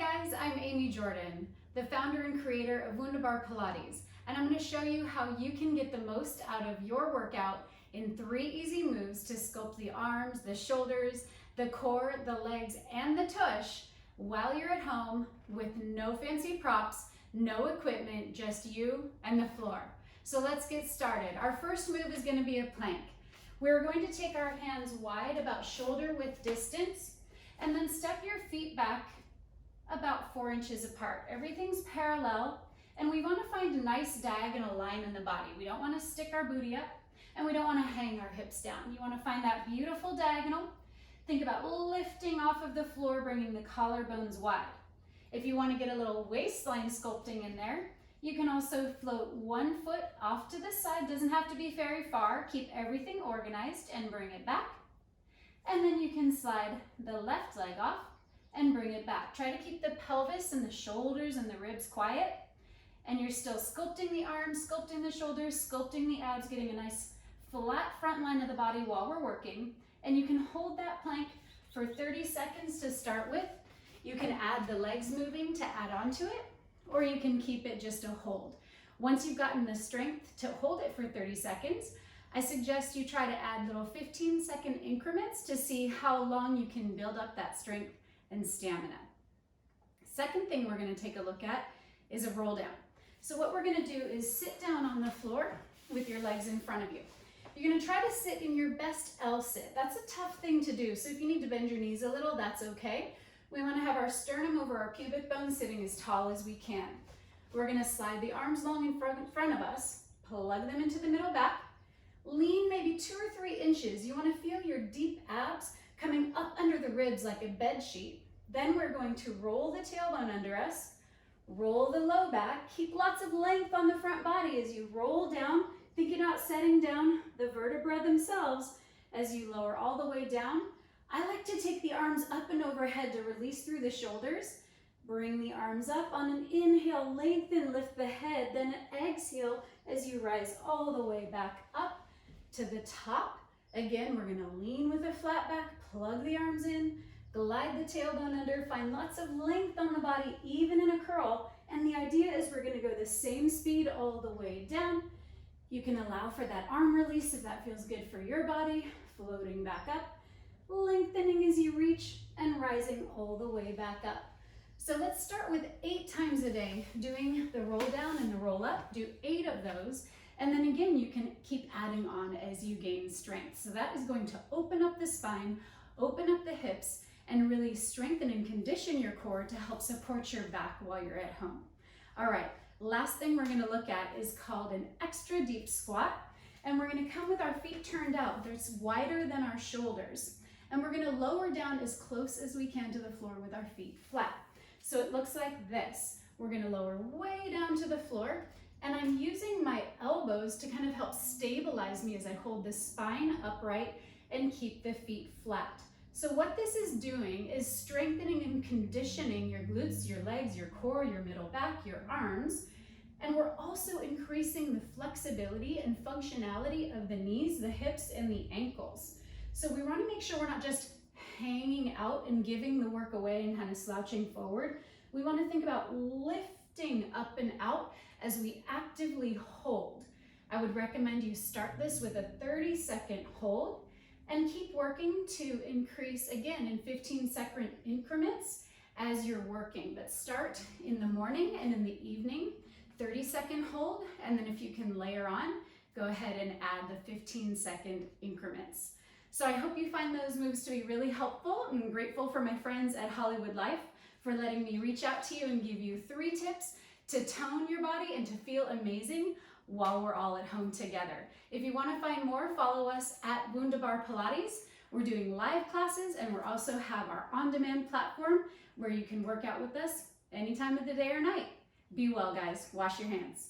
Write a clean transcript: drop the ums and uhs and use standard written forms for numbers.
guys, I'm Amy Jordan, the founder and creator of WundaBar Pilates, and I'm going to show you how you can get the most out of your workout in 3 easy moves to sculpt the arms, the shoulders, the core, the legs, and the tush while you're at home with no fancy props, no equipment, just you and the floor. So let's get started. Our first move is going to be a plank. We're going to take our hands wide, about shoulder width distance, and then step your feet back about 4 inches apart. Everything's parallel, and we want to find a nice diagonal line in the body. We don't want to stick our booty up, and we don't want to hang our hips down. You want to find that beautiful diagonal. Think about lifting off of the floor, bringing the collarbones wide. If you want to get a little waistline sculpting in there, you can also float 1 foot off to the side. Doesn't have to be very far. Keep everything organized and bring it back. And then you can slide the left leg off and bring it back. Try to keep the pelvis and the shoulders and the ribs quiet. And you're still sculpting the arms, sculpting the shoulders, sculpting the abs, getting a nice flat front line of the body while we're working. And you can hold that plank for 30 seconds to start with. You can add the legs moving to add on to it, or you can keep it just a hold. Once you've gotten the strength to hold it for 30 seconds, I suggest you try to add little 15-second increments to see how long you can build up that strength and stamina. Second thing we're going to take a look at is a roll down. So what we're going to do is sit down on the floor with your legs in front of you. You're going to try to sit in your best L sit. That's a tough thing to do, so if you need to bend your knees a little, that's okay. We want to have our sternum over our pubic bone, sitting as tall as we can. We're going to slide the arms long in front of us, plug them into the middle back, lean maybe 2 or 3 inches. You want to feel your deep abs coming up under the ribs like a bed sheet. Then we're going to roll the tailbone under us, roll the low back, keep lots of length on the front body as you roll down, thinking about setting down the vertebrae themselves as you lower all the way down. I like to take the arms up and overhead to release through the shoulders. Bring the arms up on an inhale, lengthen, lift the head, then an exhale as you rise all the way back up to the top. Again, we're gonna lean with a flat back, plug the arms in, glide the tailbone under, find lots of length on the body, even in a curl. And the idea is we're gonna go the same speed all the way down. You can allow for that arm release if that feels good for your body, floating back up, lengthening as you reach, and rising all the way back up. So let's start with 8 times a day, doing the roll down and the roll up. Do 8 of those. And then again, you can keep adding on as you gain strength. So that is going to open up the spine, open up the hips, and really strengthen and condition your core to help support your back while you're at home. All right, last thing we're gonna look at is called an extra deep squat. And we're gonna come with our feet turned out. That's wider than our shoulders. And we're gonna lower down as close as we can to the floor with our feet flat. So it looks like this. We're gonna lower way down to the floor, and I'm using my elbows to kind of help stabilize me as I hold the spine upright and keep the feet flat. So what this is doing is strengthening and conditioning your glutes, your legs, your core, your middle back, your arms, and we're also increasing the flexibility and functionality of the knees, the hips, and the ankles. So we want to make sure we're not just hanging out and giving the work away and kind of slouching forward. We want to think about lifting up and out as we actively hold. I would recommend you start this with a 30-second hold and keep working to increase again in 15-second increments as you're working. But start in the morning and in the evening, 30-second hold, and then if you can layer on, go ahead and add the 15-second increments. So I hope you find those moves to be really helpful. I'm grateful for my friends at Hollywood Life for letting me reach out to you and give you 3 tips to tone your body and to feel amazing while we're all at home together. If you want to find more, follow us at WundaBar Pilates. We're doing live classes, and we also have our on-demand platform where you can work out with us any time of the day or night. Be well, guys. Wash your hands.